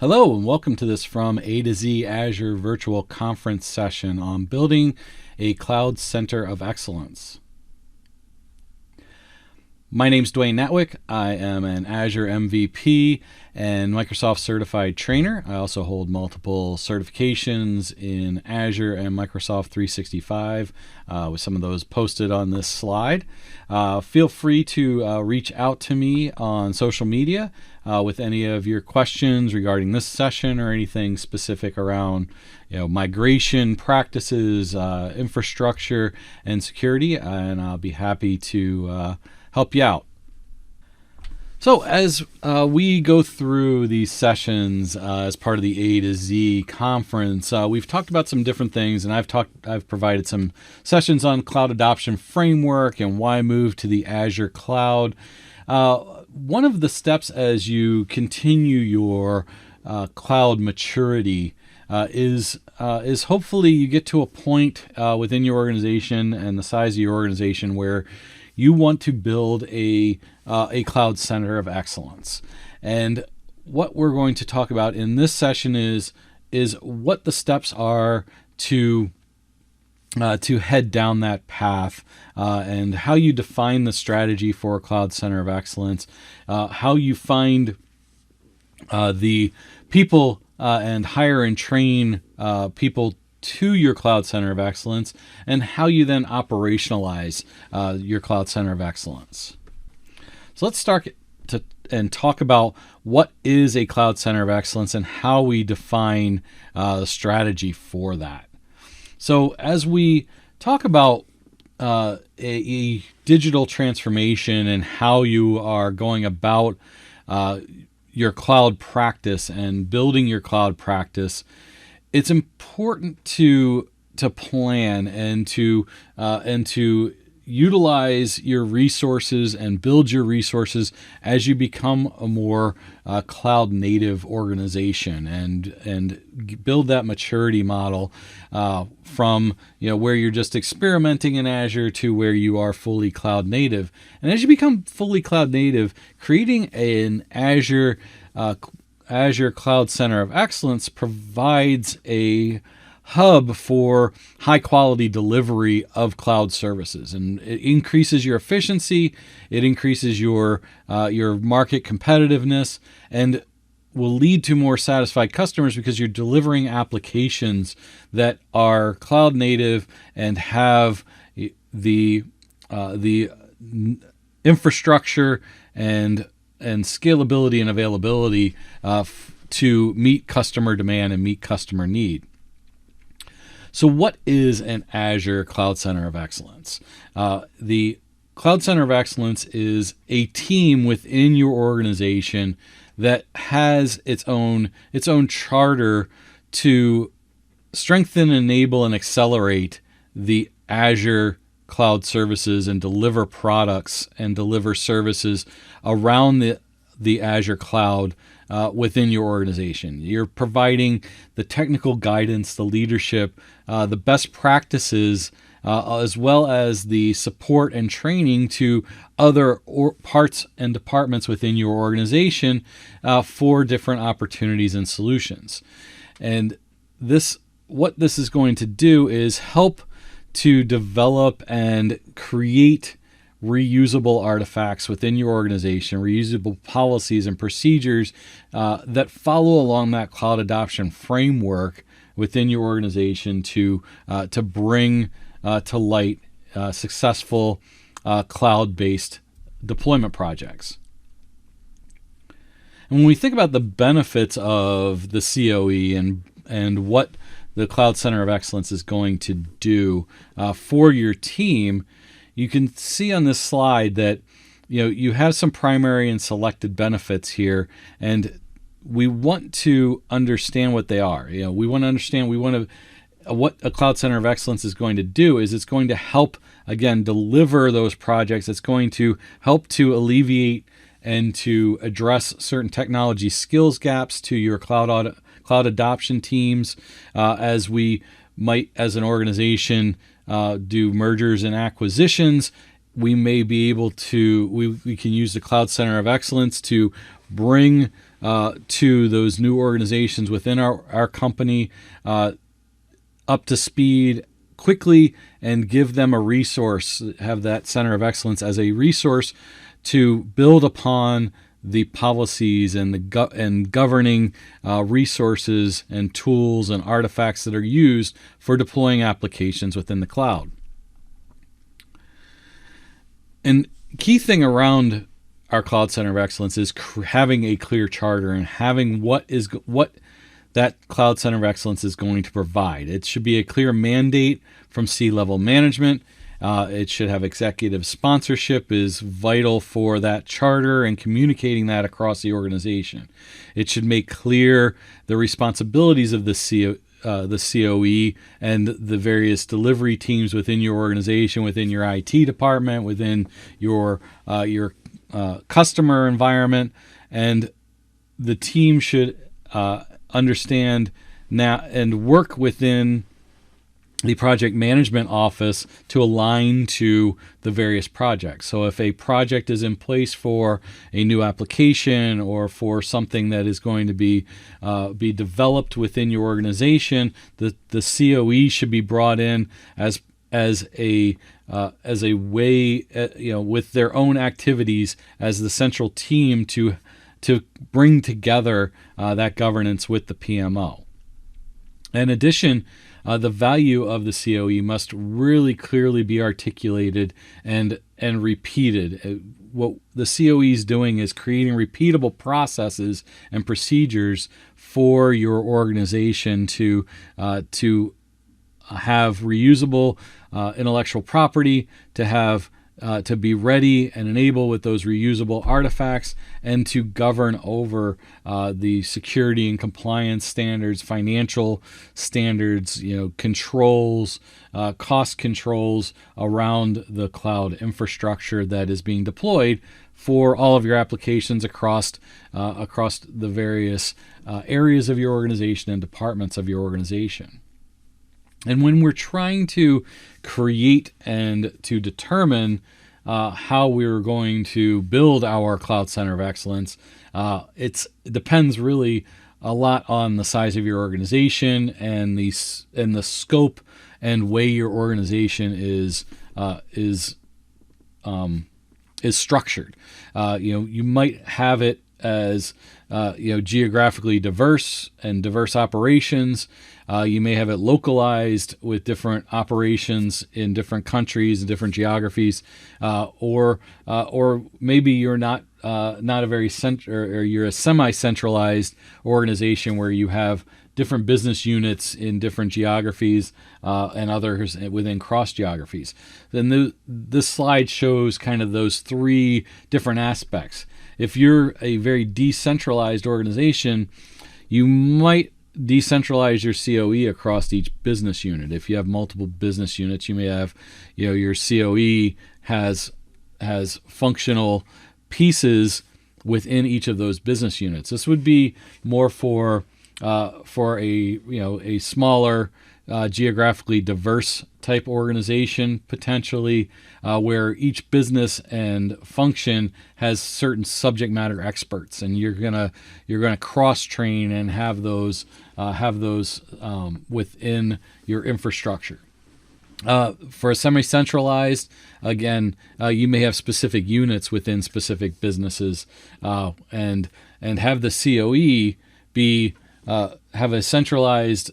Hello and welcome to this From A to Z Azure virtual conference session on building a cloud center of excellence. My name's Dwayne. I am an Azure MVP and Microsoft certified trainer. I also hold multiple certifications in Azure and Microsoft 365, with some of those posted on this slide. Feel free to reach out to me on social media with any of your questions regarding this session or anything specific around migration practices, infrastructure, and security, and I'll be happy to help you out. So as we go through these sessions as part of the A to Z conference, we've talked about some different things, and I've provided some sessions on cloud adoption framework and why move to the Azure cloud. One of the steps as you continue your cloud maturity is hopefully you get to a point within your organization and the size of your organization where you want to build a cloud center of excellence. And what we're going to talk about in this session is what the steps are to head down that path, and how you define the strategy for a cloud center of excellence, how you find the people and hire and train people to your cloud center of excellence, and how you then operationalize your cloud center of excellence. So let's start and talk about what is a cloud center of excellence and how we define the strategy for that. So as we talk about a digital transformation and how you are going about your cloud practice and building your cloud practice, it's important to plan and to utilize your resources and build your resources as you become a more cloud native organization, and build that maturity model from where you're just experimenting in Azure to where you are fully cloud native. And as you become fully cloud native, creating an Azure Cloud Center of Excellence provides a hub for high quality delivery of cloud services, and it increases your efficiency, it increases your market competitiveness, and will lead to more satisfied customers because you're delivering applications that are cloud native and have the infrastructure and scalability and availability to meet customer demand and meet customer need. So what is an Azure Cloud Center of Excellence? The Cloud Center of Excellence is a team within your organization that has its own charter to strengthen, enable, and accelerate the Azure cloud services and deliver products and deliver services around the Azure cloud within your organization. You're providing the technical guidance, the leadership, the best practices, as well as the support and training to other parts and departments within your organization for different opportunities and solutions. And what this is going to do is help to develop and create reusable artifacts within your organization, reusable policies and procedures that follow along that cloud adoption framework within your organization to bring to light successful cloud-based deployment projects. And when we think about the benefits of the COE and what the Cloud Center of Excellence is going to do for your team, you can see on this slide that you have some primary and selected benefits here, and we want to understand what they are. We want to understand. What a Cloud Center of Excellence is going to do is it's going to help, again, deliver those projects. It's going to help to alleviate and to address certain technology skills gaps to your cloud adoption teams, as we might, as an organization, do mergers and acquisitions. We may be able to, we can use the Cloud Center of Excellence to bring to those new organizations within our company up to speed quickly, and give them a resource, have that center of excellence as a resource to build upon the policies and the governing resources and tools and artifacts that are used for deploying applications within the cloud. And key thing around our Cloud Center of Excellence is having a clear charter and having what that Cloud Center of Excellence is going to provide. It should be a clear mandate from C-level management. It should have executive sponsorship is vital for that charter and communicating that across the organization. It should make clear the responsibilities of the COE and the various delivery teams within your organization, within your IT department, within your customer environment, and the team should understand now and work within the project management office to align to the various projects. So if a project is in place for a new application or for something that is going to be developed within your organization, the COE should be brought in as a way, with their own activities as the central team to bring together that governance with the PMO. In addition, the value of the COE must really clearly be articulated and repeated. What the COE is doing is creating repeatable processes and procedures for your organization to have reusable intellectual property, to be ready and enable with those reusable artifacts, and to govern over the security and compliance standards, financial standards, controls, cost controls around the cloud infrastructure that is being deployed for all of your applications across the various areas of your organization and departments of your organization. And when we're trying to create and to determine how we're going to build our Cloud Center of Excellence, it depends really a lot on the size of your organization and the scope and way your organization is structured. You might have it as geographically diverse and diverse operations. You may have it localized with different operations in different countries and different geographies, or maybe you're not a very or you're a semi-centralized organization where you have different business units in different geographies and others within cross geographies. Then this slide shows kind of those three different aspects. If you're a very decentralized organization, you might decentralize your COE across each business unit. If you have multiple business units, you may have, your COE has functional pieces within each of those business units. This would be more for a smaller, geographically diverse type organization, potentially, where each business and function has certain subject matter experts, and you're gonna cross train and have those within your infrastructure. For a semi-centralized, again, you may have specific units within specific businesses, and have the COE be have a centralized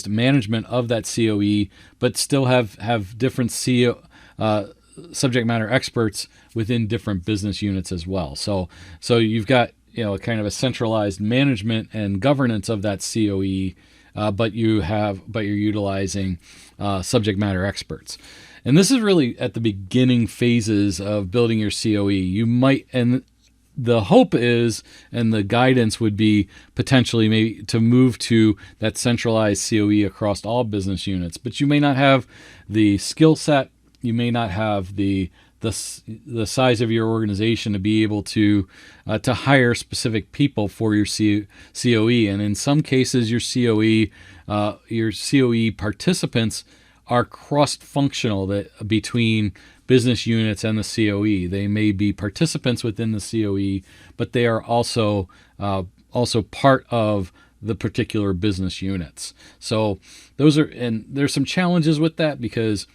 management of that COE, but still have different subject matter experts within different business units as well. So you've got kind of a centralized management and governance of that COE, but you're utilizing subject matter experts. And this is really at the beginning phases of building your COE. You might, and the hope is, and the guidance would be potentially maybe to move to that centralized COE across all business units, but you may not have the skill set, you may not have the size of your organization to be able to hire specific people for your COE, and in some cases your COE participants are cross-functional between business units and the COE. They may be participants within the COE, but they are also part of the particular business units. So there's some challenges with that because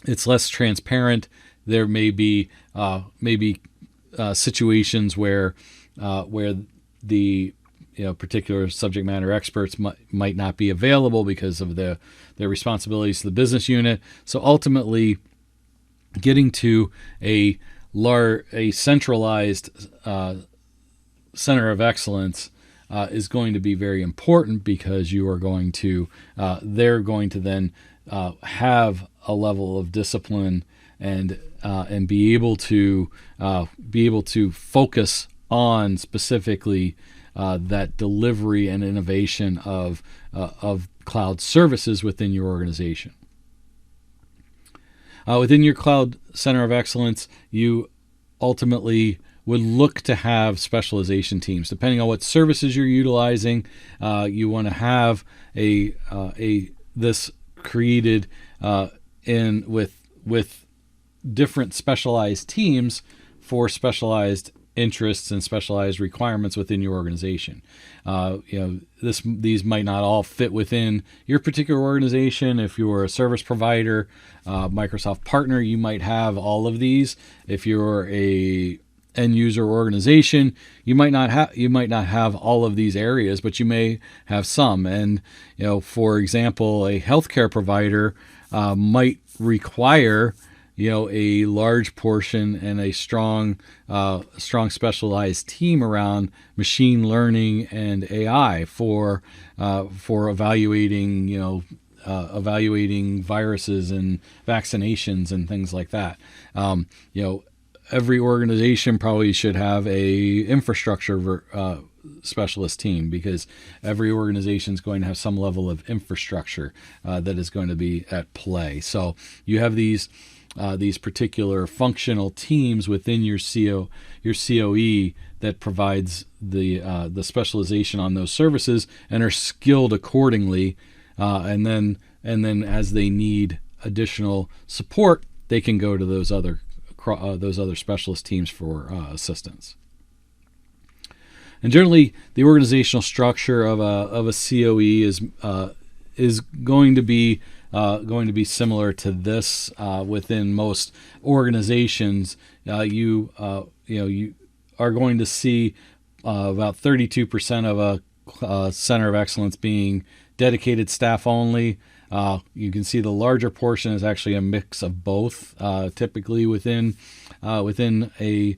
it's less transparent. There may be situations where the particular subject matter experts might not be available because of their responsibilities to the business unit. So ultimately, getting to a centralized center of excellence is going to be very important because you are going to they're going to then have a level of discipline and be able to focus on specifically that delivery and innovation of cloud services within your organization. Within your Cloud Center of Excellence, you ultimately would look to have specialization teams. Depending on what services you're utilizing, you want to have this created with different specialized teams for specialized interests and specialized requirements within your organization. These might not all fit within your particular organization. If you're a service provider, Microsoft partner, you might have all of these. If you're a end user organization, you might not have all of these areas, but you may have some. And for example, a healthcare provider might require a large portion and a strong specialized team around machine learning and AI for evaluating viruses and vaccinations and things like that. Every organization probably should have a infrastructure specialist team because every organization is going to have some level of infrastructure that is going to be at play. So you have these particular functional teams within your COE that provides the specialization on those services and are skilled accordingly, and then as they need additional support, they can go to those other specialist teams for assistance. And generally, the organizational structure of a COE is going to be similar to this within most organizations. You are going to see about 32% of a center of excellence being dedicated staff only. You can see the larger portion is actually a mix of both, typically within a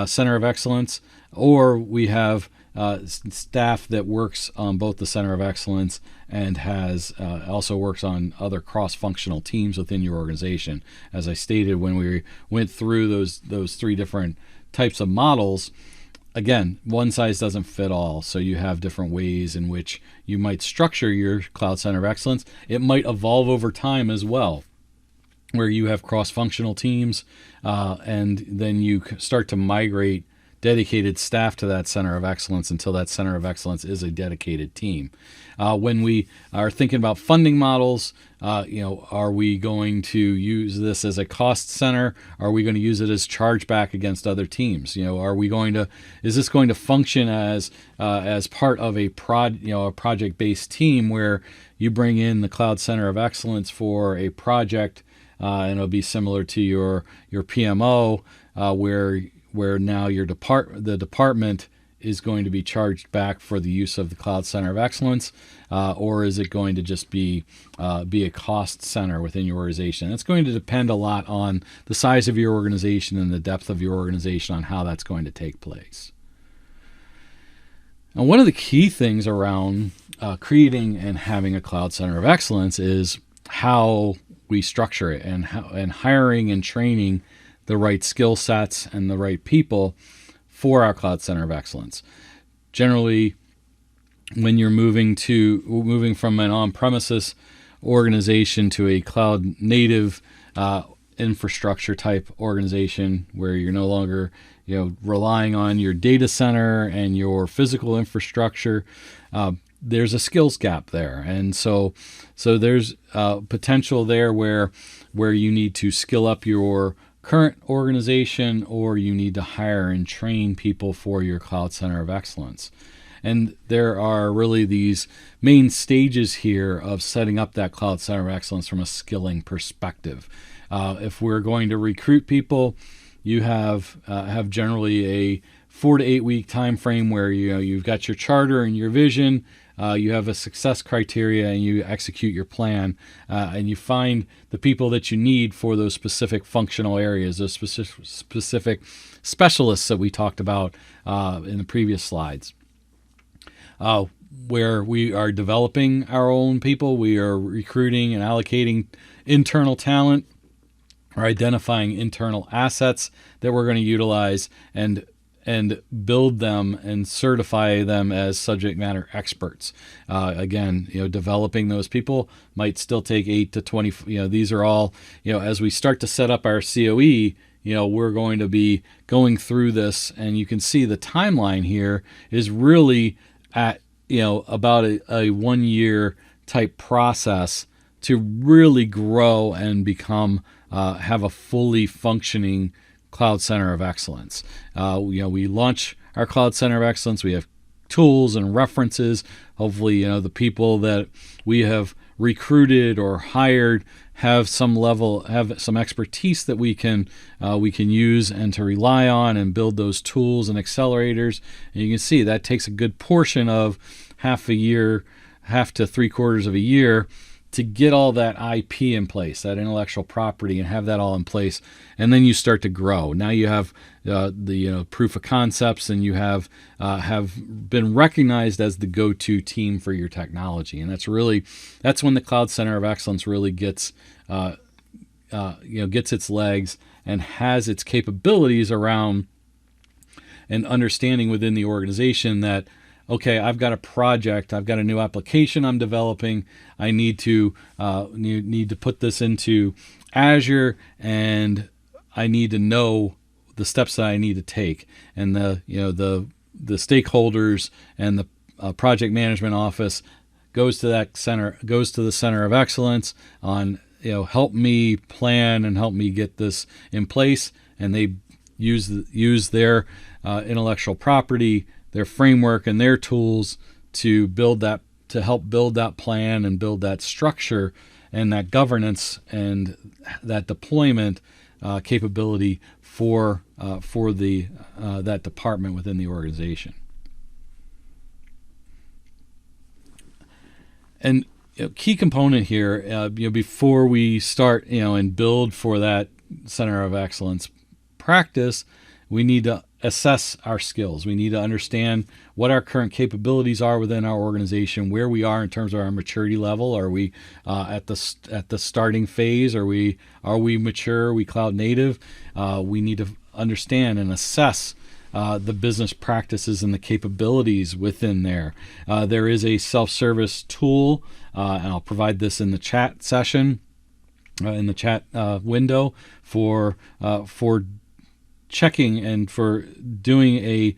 center of excellence, or we have staff that works on both the center of excellence and has also works on other cross-functional teams within your organization. As I stated when we went through those three different types of models, again, one size doesn't fit all. So you have different ways in which you might structure your Cloud Center of Excellence. It might evolve over time as well, where you have cross-functional teams, and then you start to migrate dedicated staff to that Center of Excellence until that Center of Excellence is a dedicated team. When we are thinking about funding models, are we going to use this as a cost center? Are we going to use it as chargeback against other teams? Is this going to function as part of a project-based team where you bring in the Cloud Center of Excellence for a project, and it'll be similar to your PMO, where now the department is going to be charged back for the use of the Cloud Center of Excellence, or is it going to just be a cost center within your organization? It's going to depend a lot on the size of your organization and the depth of your organization on how that's going to take place. Now, one of the key things around creating and having a Cloud Center of Excellence is how we structure it and hiring and training the right skill sets and the right people for our Cloud Center of Excellence. Generally, when you're moving from an on-premises organization to a cloud native infrastructure type organization where you're no longer relying on your data center and your physical infrastructure, there's a skills gap there, and so there's potential there where you need to skill up your current organization, or you need to hire and train people for your Cloud Center of Excellence. And there are really these main stages here of setting up that Cloud Center of Excellence from a skilling perspective. If we're going to recruit people, you have generally a 4 to 8 week time frame where you've got your charter and your vision. You have a success criteria, and you execute your plan, and you find the people that you need for those specific functional areas, those specific specialists that we talked about in the previous slides. Where we are developing our own people, we are recruiting and allocating internal talent, or identifying internal assets that we're going to utilize and build them and certify them as subject matter experts. Again, developing those people might still take 8 to 20. These are all, as we start to set up our COE, we're going to be going through this, and you can see the timeline here is really at about a 1 year type process to really grow and become have a fully functioning Cloud Center of Excellence. We launch our Cloud Center of Excellence. We have tools and references. Hopefully, the people that we have recruited or hired have some expertise that we can use and to rely on, and build those tools and accelerators. And you can see that takes a good portion of half to 3/4 of a year to get all that IP in place, that intellectual property, and have that all in place. And then you start to grow. Now you have the proof of concepts, and you have been recognized as the go-to team for your technology. And that's when the Cloud Center of Excellence really gets its legs and has its capabilities around and understanding within the organization that, okay, I've got a project, I've got a new application I'm developing. I need to put this into Azure, and I need to know the steps that I need to take. And the stakeholders and the project management office goes to the Center of Excellence on help me plan and help me get this in place, and they use their intellectual property, their framework, and their tools to help build that plan and build that structure and that governance and that deployment capability for that department within the organization. And key component here, before we start, and build for that Center of Excellence practice, we need to assess our skills. We need to understand what our current capabilities are within our organization, where we are in terms of our maturity level. Are we at the starting phase? Are we mature? Are we cloud native? We need to understand and assess the business practices and the capabilities within there. There is a self-service tool, and I'll provide this in the chat session, in the chat window for checking and for doing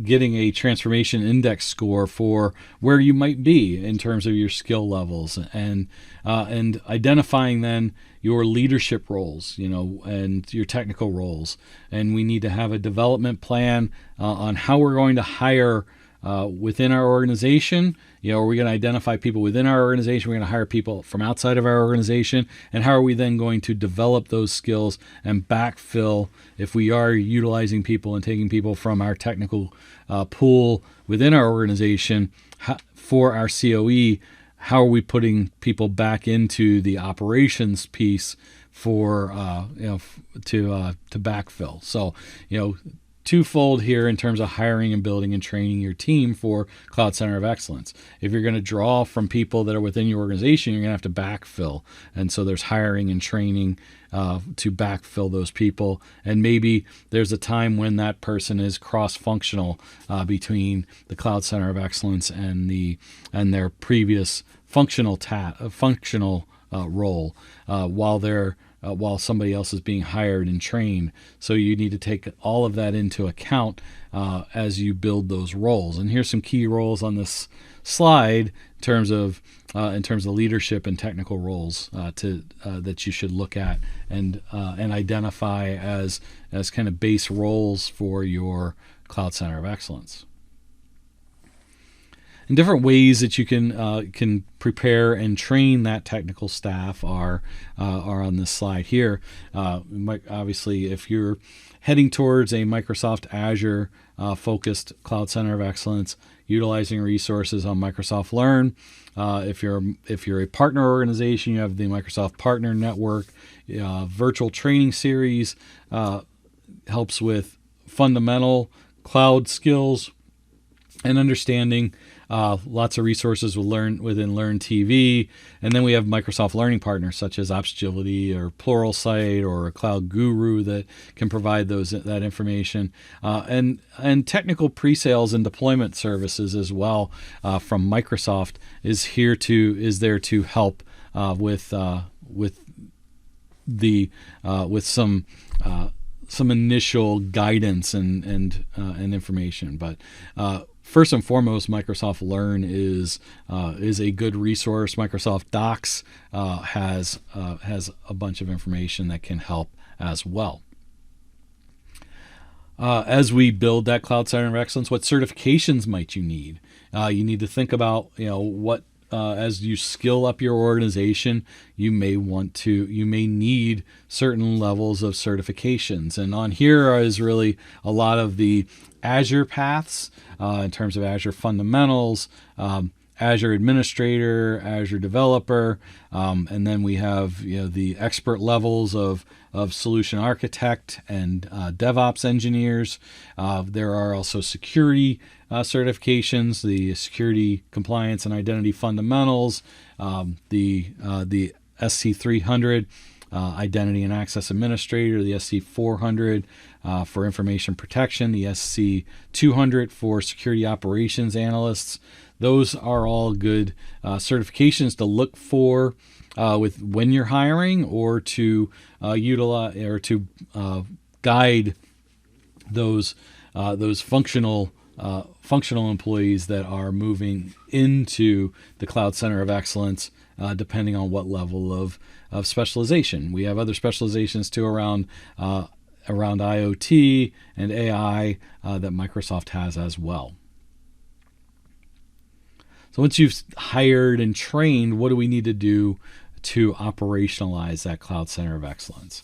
getting a transformation index score for where you might be in terms of your skill levels, and identifying then your leadership roles, and your technical roles. And we need to have a development plan on how we're going to hire within our organization. Are we going to identify people within our organization? We're going to hire people from outside of our organization, and how are we then going to develop those skills and backfill if we are utilizing people and taking people from our technical pool within our organization for our COE? How are we putting people back into the operations piece for to backfill? So twofold here in terms of hiring and building and training your team for Cloud Center of Excellence. If you're going to draw from people that are within your organization, you're going to have to backfill. And so there's hiring and training to backfill those people. And maybe there's a time when that person is cross-functional between the Cloud Center of Excellence and their previous functional role while they're while somebody else is being hired and trained. So you need to take all of that into account as you build those roles. And here's some key roles on this slide in terms of leadership and technical roles that you should look at and identify as kind of base roles for your Cloud Center of Excellence. And different ways that you can prepare and train that technical staff are on this slide here. Obviously, if you're heading towards a Microsoft Azure focused Cloud Center of Excellence, utilizing resources on Microsoft Learn. If you're a partner organization, you have the Microsoft Partner Network. Virtual training series helps with fundamental cloud skills and understanding. Lots of resources within Learn TV. And then we have Microsoft Learning partners such as Opsagility or Pluralsight or a Cloud Guru that can provide that information. And technical pre-sales and deployment services as well from Microsoft is there to help with some initial guidance and information. But first and foremost, Microsoft Learn is a good resource. Microsoft Docs has a bunch of information that can help as well. As we build that Cloud Center of Excellence, what certifications might you need? You need to think about what as you skill up your organization, you may need certain levels of certifications. And on here is really a lot of the Azure paths in terms of Azure fundamentals, Azure administrator, Azure developer, and then we have the expert levels of solution architect and DevOps engineers. There are also security certifications, the security compliance and identity fundamentals, the SC300 identity and access administrator, the SC400 for information protection, the SC200 for security operations analysts. Those are all good certifications to look for with when you're hiring or to utilize or to guide those functional employees that are moving into the Cloud Center of Excellence, depending on what level of specialization. We have other specializations too around IoT and AI that Microsoft has as well. So once you've hired and trained, what do we need to do to operationalize that Cloud Center of Excellence?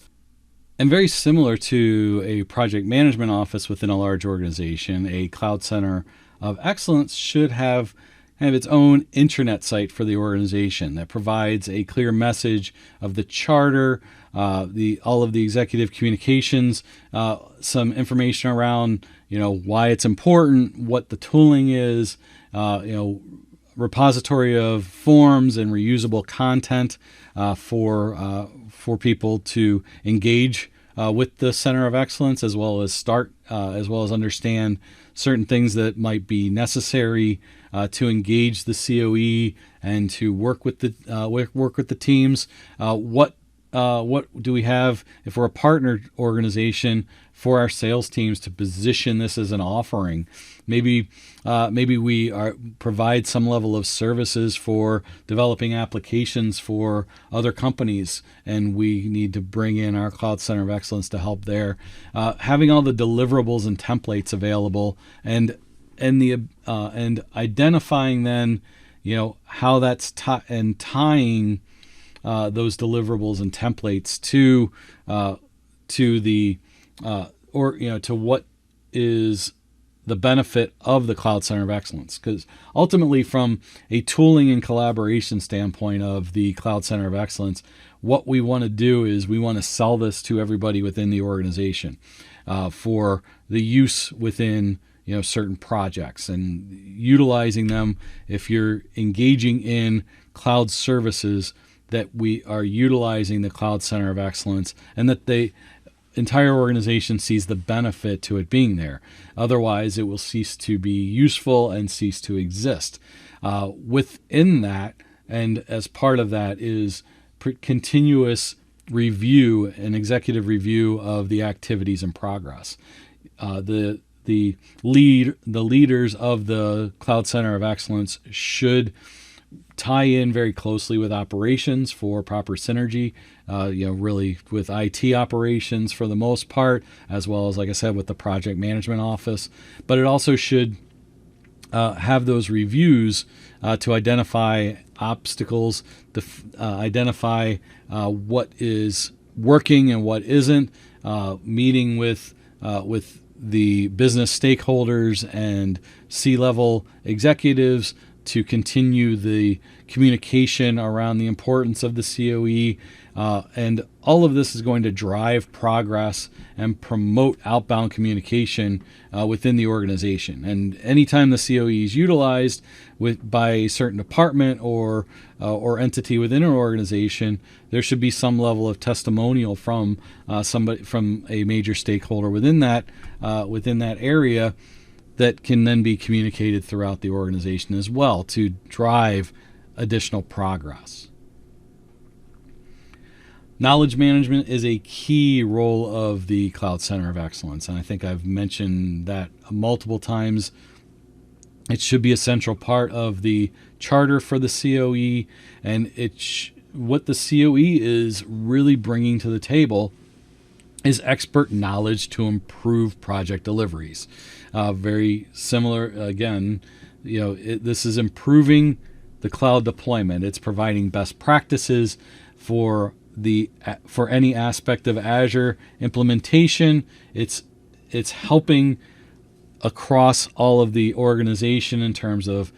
And very similar to a project management office within a large organization, a Cloud Center of Excellence should have its own intranet site for the organization that provides a clear message of the charter, all of the executive communications, some information around why it's important, what the tooling is, repository of forms and reusable content for people to engage with the Center of Excellence, as well as understand certain things that might be necessary to engage the COE and to work with the teams. What do we have if we're a partner organization for our sales teams to position this as an offering? Maybe we provide some level of services for developing applications for other companies, and we need to bring in our Cloud Center of Excellence to help there. Having all the deliverables and templates available, and identifying then how that's tying those deliverables and templates to what is the benefit of the Cloud Center of Excellence. Because ultimately, from a tooling and collaboration standpoint of the Cloud Center of Excellence, what we want to do is we want to sell this to everybody within the organization for the use within certain projects, and utilizing them. If you're engaging in cloud services, that we are utilizing the Cloud Center of Excellence, and that the entire organization sees the benefit to it being there. Otherwise, it will cease to be useful and cease to exist. Within that, and as part of that, is continuous an executive review of the activities in progress. The leaders of the Cloud Center of Excellence should tie in very closely with operations for proper synergy, really with IT operations for the most part, as well as, like I said, with the project management office. But it also should have those reviews to identify obstacles, to identify what is working and what isn't, meeting with the business stakeholders and C-level executives to continue the communication around the importance of the COE. And all of this is going to drive progress and promote outbound communication within the organization. And anytime the COE is utilized by a certain department or entity within an organization, there should be some level of testimonial from somebody, from a major stakeholder within that area, that can then be communicated throughout the organization as well to drive additional progress. Knowledge management is a key role of the Cloud Center of Excellence, and I think I've mentioned that multiple times. It should be a central part of the charter for the COE, and what the COE is really bringing to the table is expert knowledge to improve project deliveries. Very similar, again, this is improving the cloud deployment. It's providing best practices for any aspect of Azure implementation. It's helping across all of the organization in terms of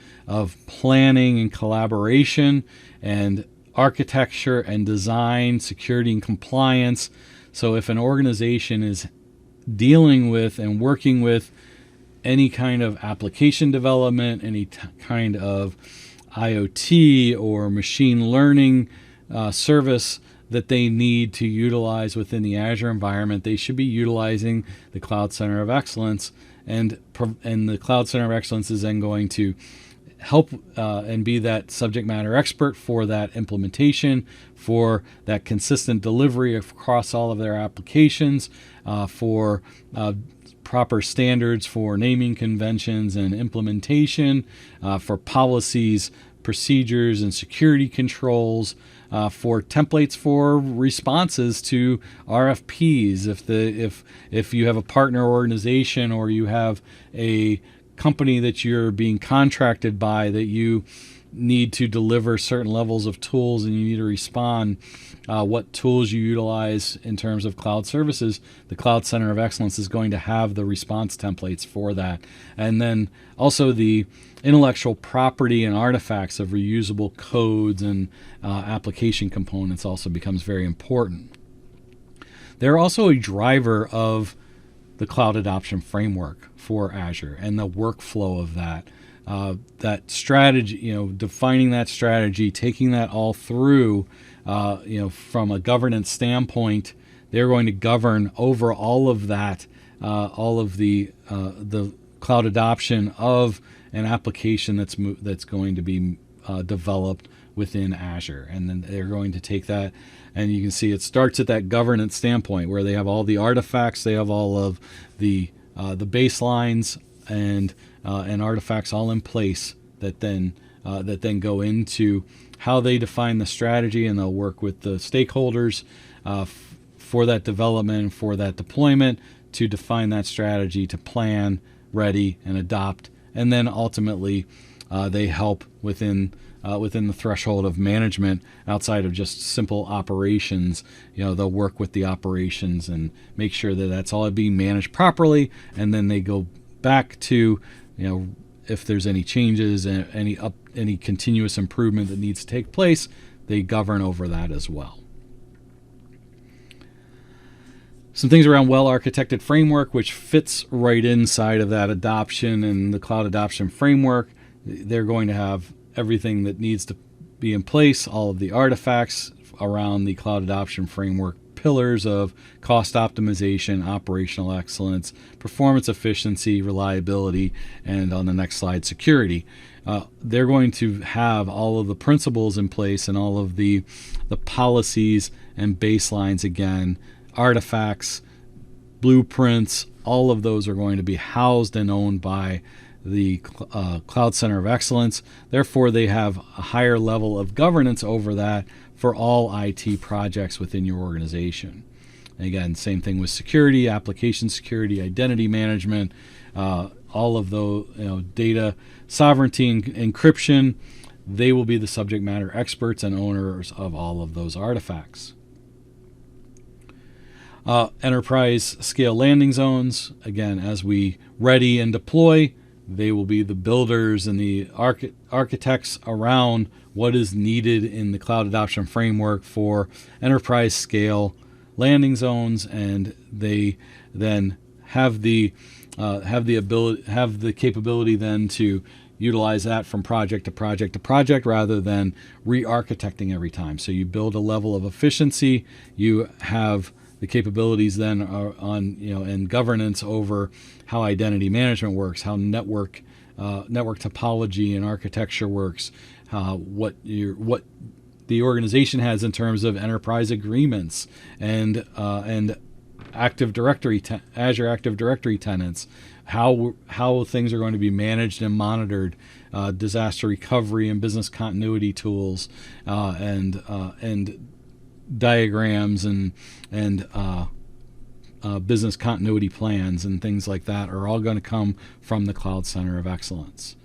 planning and collaboration and architecture and design, security and compliance. So if an organization is dealing with and working with any kind of application development, any kind of IoT or machine learning service that they need to utilize within the Azure environment, they should be utilizing the Cloud Center of Excellence, and the Cloud Center of Excellence is then going to help and be that subject matter expert for that implementation, for that consistent delivery across all of their applications, for proper standards for naming conventions and implementation, for policies, procedures, and security controls, for templates for responses to RFPs. If you have a partner organization or you have a company that you're being contracted by that you need to deliver certain levels of tools and you need to respond, what tools you utilize in terms of cloud services, the Cloud Center of Excellence is going to have the response templates for that. And then also the intellectual property and artifacts of reusable codes and application components also becomes very important. They're also a driver of the cloud adoption framework for Azure and the workflow of that. That strategy, defining that strategy, taking that all through, from a governance standpoint, they're going to govern over all of that, all of the cloud adoption of an application that's going to be developed within Azure. And then they're going to take that, and you can see it starts at that governance standpoint where they have all the artifacts, they have all of the baselines and artifacts all in place that then go into how they define the strategy, and they'll work with the stakeholders for that development, for that deployment, to define that strategy, to plan, ready, and adopt, and then ultimately they help within the threshold of management outside of just simple operations. They'll work with the operations and make sure that that's all being managed properly, and then they go back to if there's any changes and any continuous improvement that needs to take place, they govern over that as well. Some things around well-architected framework, which fits right inside of that adoption and the cloud adoption framework. They're going to have everything that needs to be in place, all of the artifacts around the cloud adoption framework pillars of cost optimization, operational excellence, performance efficiency, reliability, and on the next slide, security. They're going to have all of the principles in place and all of the policies and baselines, again, artifacts, blueprints, all of those are going to be housed and owned by the Cloud Center of Excellence. Therefore, they have a higher level of governance over that for all IT projects within your organization. And again, same thing with security, application security, identity management, all of those, data sovereignty and encryption. They will be the subject matter experts and owners of all of those artifacts. Enterprise scale landing zones, again, as we ready and deploy, they will be the builders and the architects around what is needed in the cloud adoption framework for enterprise scale landing zones, and they then have the capability then to utilize that from project to project to project rather than re-architecting every time. So you build a level of efficiency, you have the capabilities then on and governance over how identity management works, how network topology and architecture works, what the organization has in terms of enterprise agreements and Active Directory, Azure Active Directory tenants, how things are going to be managed and monitored, disaster recovery and business continuity tools, and diagrams and business continuity plans and things like that are all going to come from the Cloud Center of Excellence.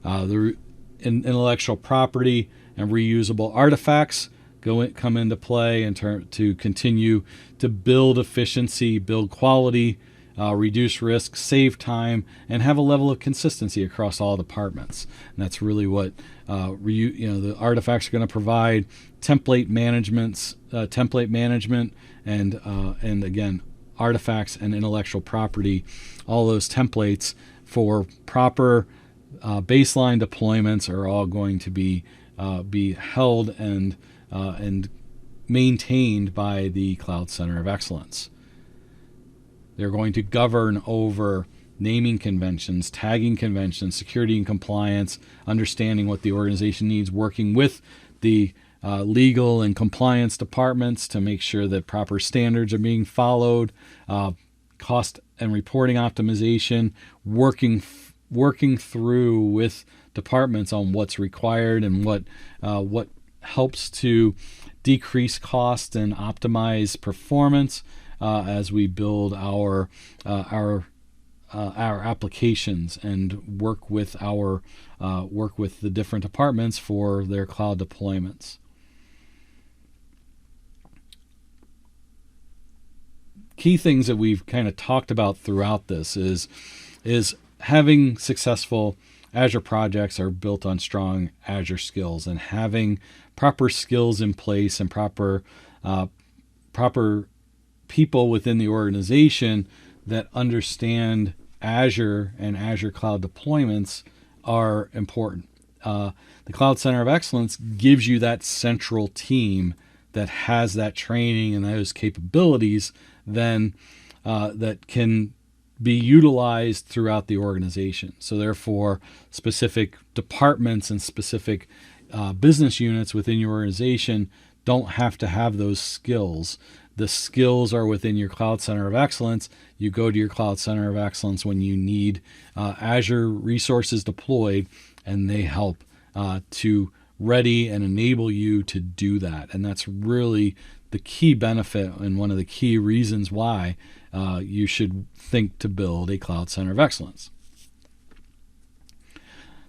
The intellectual property and reusable artifacts come into play to continue to build efficiency, build quality, reduce risk, save time, and have a level of consistency across all departments. And that's really what the artifacts are going to provide. Template management, and again, artifacts and intellectual property, all those templates for proper baseline deployments are all going to be held and maintained by the Cloud Center of Excellence. They're going to govern over naming conventions, tagging conventions, security and compliance, understanding what the organization needs, working with the legal and compliance departments to make sure that proper standards are being followed, cost and reporting optimization, working through with departments on what's required and what helps to decrease cost and optimize performance as we build our applications and work with the different departments for their cloud deployments. Key things that we've kind of talked about throughout this is having successful Azure projects are built on strong Azure skills, and having proper skills in place and proper people within the organization that understand Azure and Azure cloud deployments are important. The Cloud Center of Excellence gives you that central team that has that training and those capabilities then that can be utilized throughout the organization. So therefore, specific departments and specific business units within your organization don't have to have those skills. The skills are within your Cloud Center of Excellence. You go to your Cloud Center of Excellence when you need Azure resources deployed, and they help to ready and enable you to do that. And that's really the key benefit and one of the key reasons why you should think to build a Cloud Center of Excellence.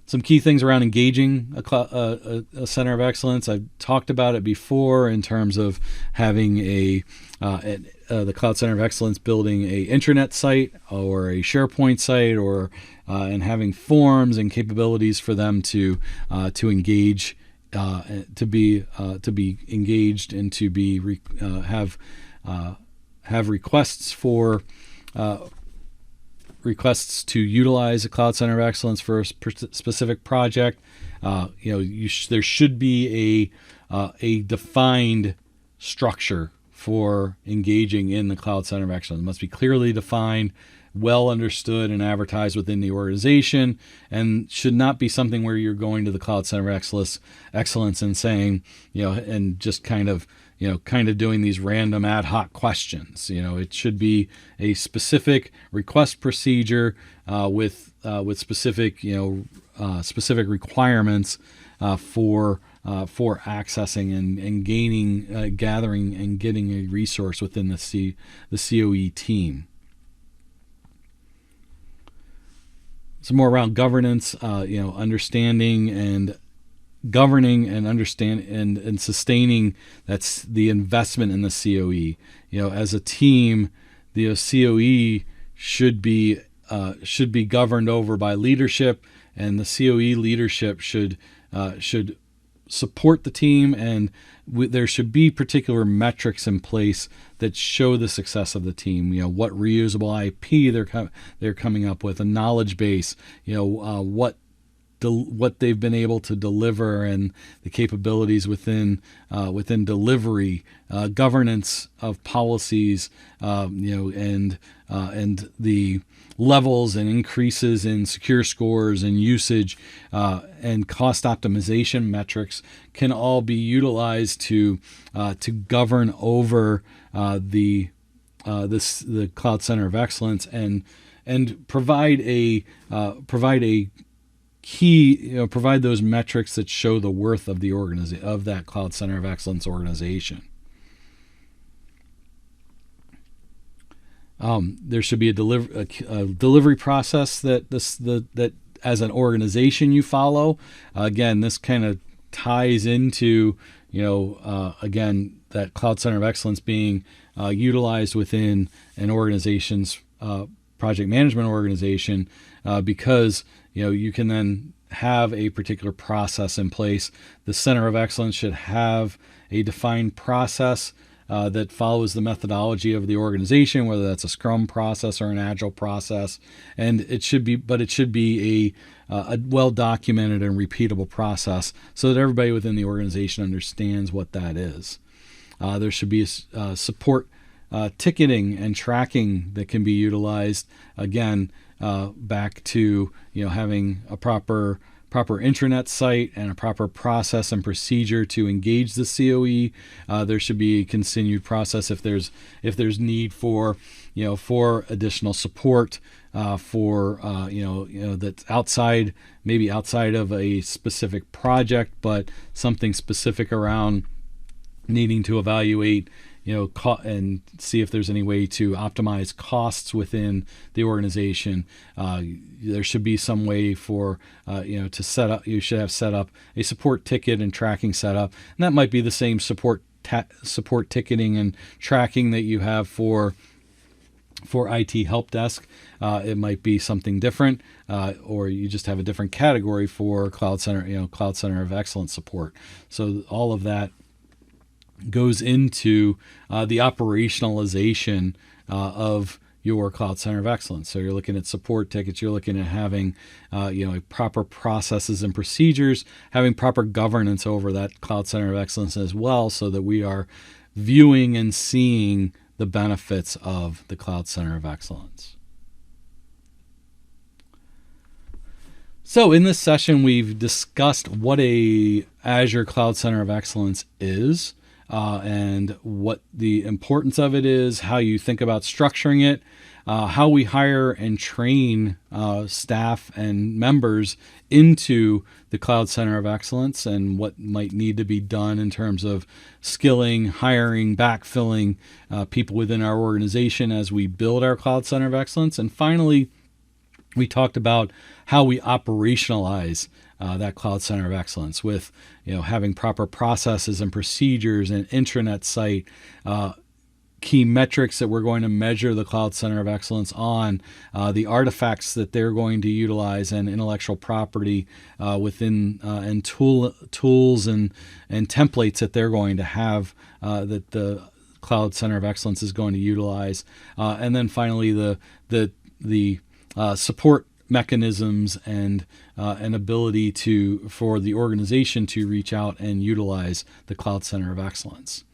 Some key things around engaging a Center of Excellence. I've talked about it before in terms of having the Cloud Center of Excellence building a intranet site or a SharePoint site, or and having forms and capabilities for them to engage, to be engaged, and to be have requests for. Requests to utilize a Cloud Center of Excellence for a specific project. There should be a defined structure for engaging in the Cloud Center of Excellence. It must be clearly defined, well understood, and advertised within the organization, and should not be something where you're going to the Cloud Center of Excellence and saying, and just kind of doing these random ad hoc questions. It should be a specific request procedure with specific specific requirements for accessing and gaining, gathering and getting a resource within the COE team. Some more around governance, understanding and governing and and sustaining. That's the investment in the COE. As a team, the COE should be governed over by leadership, and the COE leadership should support the team, and there should be particular metrics in place that show the success of the team. What reusable IP they're coming up with, a knowledge base, what they've been able to deliver, and the capabilities within delivery, governance of policies, and the levels and increases in secure scores and usage, and cost optimization metrics can all be utilized to govern over the Cloud Center of Excellence and provide a key, provide those metrics that show the worth of of that Cloud Center of Excellence organization. There should be a delivery process that as an organization you follow. Again, this kind of ties into again, that Cloud Center of Excellence being utilized within an organization's project management organization, because you can then have a particular process in place. The Center of Excellence should have a defined process that follows the methodology of the organization, whether that's a Scrum process or an Agile process, and it should be a well-documented and repeatable process so that everybody within the organization understands what that is. There should be support ticketing and tracking that can be utilized. Again, back to having a proper intranet site and a proper process and procedure to engage the COE. There should be a continued process if there's need for additional support that's outside of a specific project, but something specific around needing to evaluate and see if there's any way to optimize costs within the organization. There should be some way for to set up. You should have set up a support ticket and tracking setup, and that might be the same support ticketing and tracking that you have for IT help desk. It might be something different, or you just have a different category for Cloud Center, Cloud Center of Excellence support. So all of that goes into the operationalization of your Cloud Center of Excellence. So you're looking at support tickets, you're looking at having proper processes and procedures, having proper governance over that Cloud Center of Excellence as well, so that we are viewing and seeing the benefits of the Cloud Center of Excellence. So in this session, we've discussed what a Azure Cloud Center of Excellence is, and what the importance of it is, how you think about structuring it, how we hire and train staff and members into the Cloud Center of Excellence, and what might need to be done in terms of skilling, hiring, backfilling people within our organization as we build our Cloud Center of Excellence. And finally, we talked about how we operationalize that Cloud Center of Excellence with having proper processes and procedures and intranet site, key metrics that we're going to measure the Cloud Center of Excellence on, the artifacts that they're going to utilize, and intellectual property within and tools and templates that they're going to have, that the Cloud Center of Excellence is going to utilize, and then finally the support mechanisms and an ability for the organization to reach out and utilize the Cloud Center of Excellence.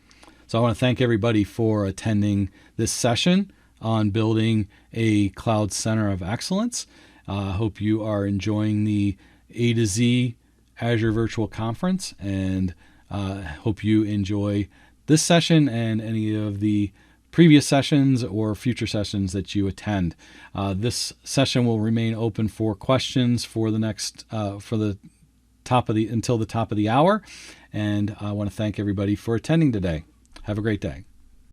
So I want to thank everybody for attending this session on building a cloud center of excellence. I hope you are enjoying the A to Z Azure Virtual Conference, and hope you enjoy this session and any of the previous sessions or future sessions that you attend. This session will remain open for questions for the next until the top of the hour, and I want to thank everybody for attending today. Have a great day.